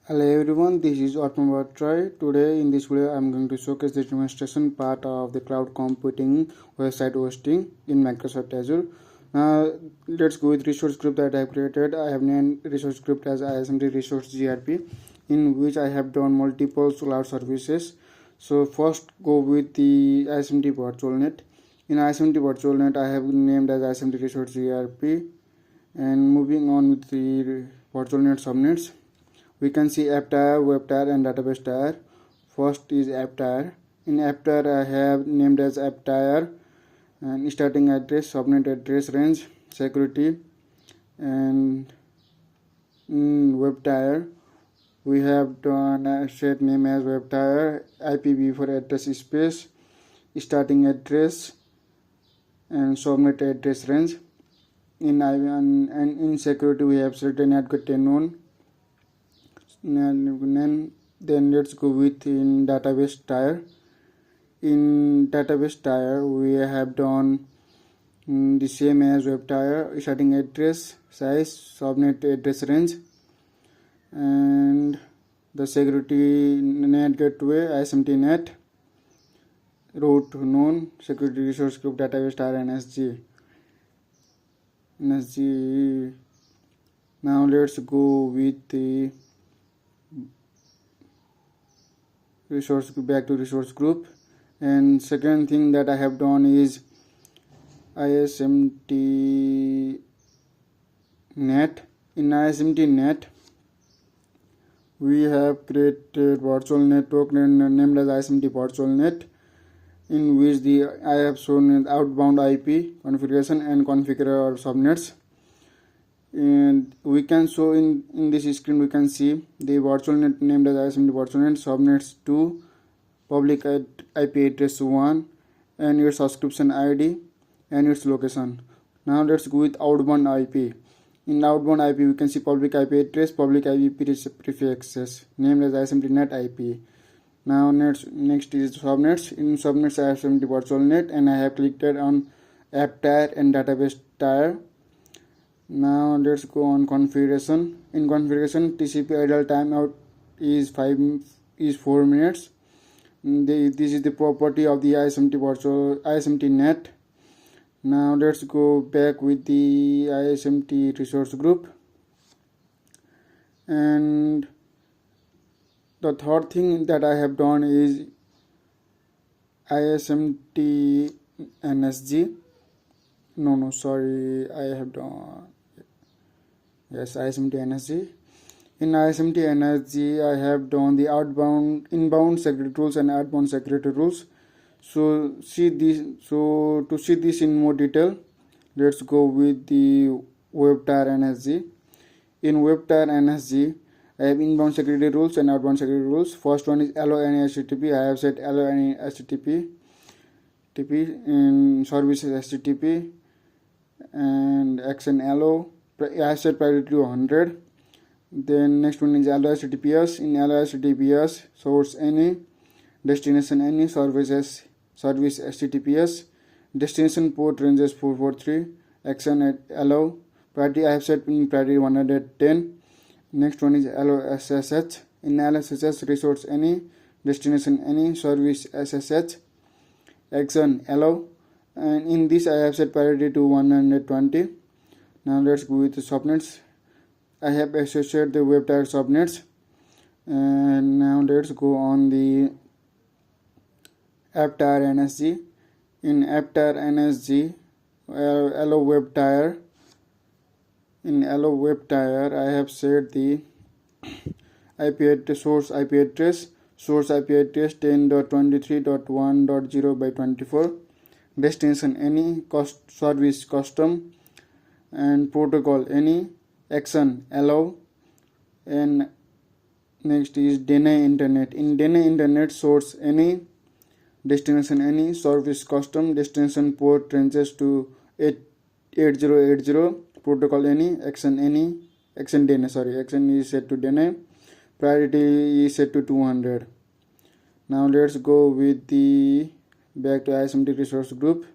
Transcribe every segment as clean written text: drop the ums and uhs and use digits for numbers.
Hello everyone, this is Atma Troy. Today in this video I am going to showcase the demonstration part of the cloud computing website hosting in Microsoft Azure. Now let's go with resource group that I have created. I have named resource group as ISMT resource GRP, in which I have done multiple cloud services. So first go with the ISMT virtual net. In ISMT virtual net I have named as ISMT resource GRP, and moving on with the virtual net subnets. We can see app tier, web tier and database tier. First is app tier. In app tier I have named as app tier and starting address, subnet address range, security, and in web tier we have done a set name as web tier, IPv for address space, starting address and subnet address range. In in security we have selected network unknown. And then let's go with in database tier. In database tier we have done the same as web tier, starting address, size, subnet address range, and the security net gateway, ISMT net, route known, security resource group, database tier, NSG. Now let's go with the back to resource group. And second thing that I have done is ISMT net. In ISMT net we have created virtual network named as ISMT virtual net, in which I have shown outbound IP configuration and configure subnets. And we can show in this screen we can see the virtual net named as ISMT virtual net, subnets 2, public IP address 1, and your subscription ID and its location. Now let's go with outbound IP. In outbound IP we can see public IP address, public IP prefixes named as ISMT net IP. Now next is subnets. In subnets I have ISMT virtual net, and I have clicked on app tier and database tier. Now let's go on configuration. In configuration, TCP idle timeout is 4 minutes. This is the property of the ISMT net. Now let's go back with the ISMT resource group. And the third thing that I have done is ISMT NSG. I have done ISMT NSG. In ISMT NSG I have done the inbound security rules and outbound security rules. So to see this in more detail, let's go with the web tier NSG. In web tier NSG I have inbound security rules and outbound security rules. First one is allow any HTTP. I have set allow any HTTP in services HTTP and action allow. I have set priority to 100. Then next one is allow HTTPS. In allow HTTPS, source any, destination any, service HTTPS, destination port ranges 443, action at allow. Priority I have set in priority 110. Next one is allow SSH. In allow SSH, resource any, destination any, service SSH, action allow. And in this I have set priority to 120. Now let's go with the subnets. I have associated the web tier subnets. And now let's go on the app tier NSG. In app tier NSG, allow web tier. In allow web tier, I have set the IP address, source IP address 10.23.1.0/24, destination any, service custom, and protocol any, action allow. And next is deny internet. In deny internet, source any, destination any, service custom, destination port ranges to 8080, protocol any, action deny, action is set to deny, priority is set to 200. Now let's go with the back to ISMT resource group.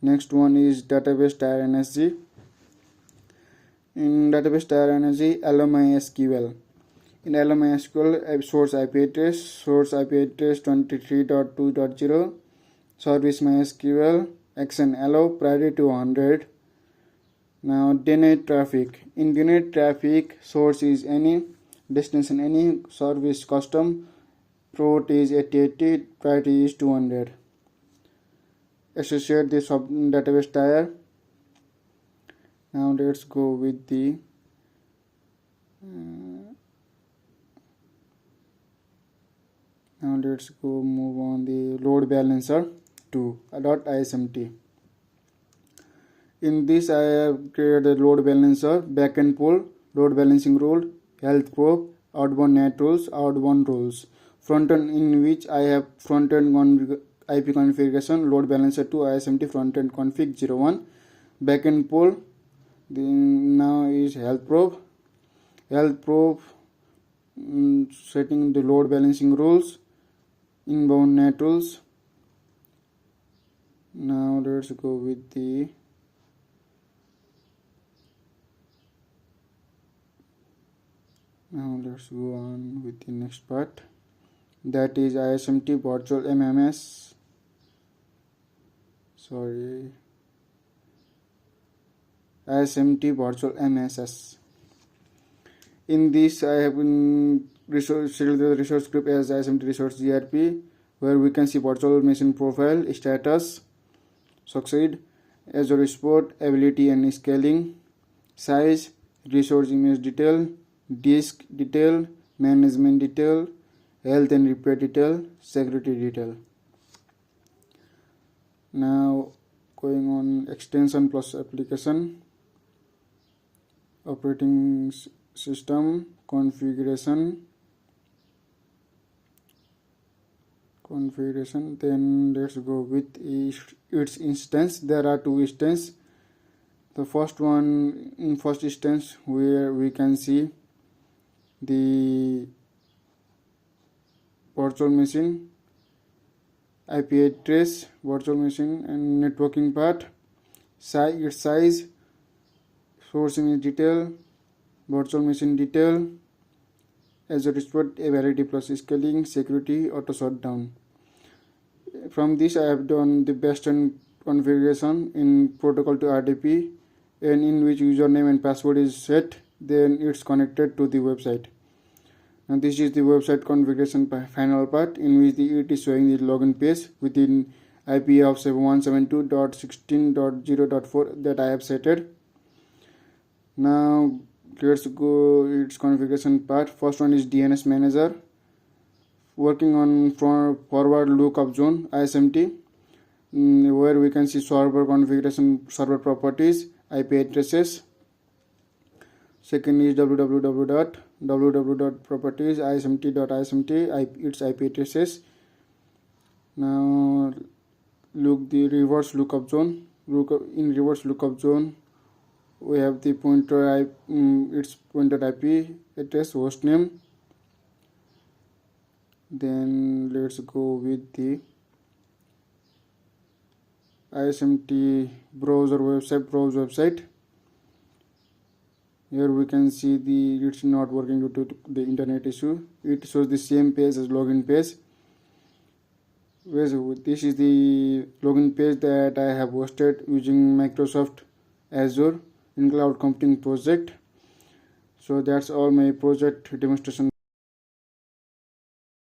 Next one is database tier NSG. In database tier NSG, allow MySQL. In LMSQL, source IP address 23.2.0, service MySQL, action allow priority to 100. Now denied traffic. In denied traffic, source is any, destination any, service custom, port is 8080, priority is 200. Associate the sub database tier. Now let's go with the move on the load balancer to .ismt. In this I have created a load balancer, backend pool, load balancing rule, health probe, outbound net rules, outbound rules. Frontend, in which I have frontend IP configuration, load balancer to ISMT frontend config 01. Backend pool, now is health probe. Health probe, setting the load balancing rules, inbound net rules. Now let's go with the let's go on with the next part, that is ISMT virtual MMS. ISMT virtual MSS. In this I have selected the resource group as ISMT resource GRP, where we can see virtual machine profile, status, succeed, Azure support, ability and scaling, size, resource image detail, disk detail, management detail, health and repair detail, security detail. Now going on extension plus application, operating system, configuration, then let's go with its instance. There are two instances. The first one, in first instance, where we can see the virtual machine, IP address, virtual machine and networking part, its size, source image detail, virtual machine detail, Azure support, ability plus scaling, security, auto shutdown. From this I have done the Western configuration in protocol to RDP, and in which username and password is set, then it's connected to the website. And this is the website configuration final part, in which it is showing the login page within IP of 172.16.0.4 that I have set. Now let's go its configuration part. First one is DNS manager, working on forward lookup zone ISMT, where we can see server configuration, server properties, IP addresses. Second is www.properties ismt.ismt, its IP addresses. Now look the reverse lookup zone. In reverse lookup zone we have the pointer its pointer IP address, host name. Then let's go with the ISMT browse website. Here we can see it's not working due to the internet issue. It shows the same page as login page. This is the login page that I have hosted using Microsoft Azure in cloud computing project. So that's all my project demonstration.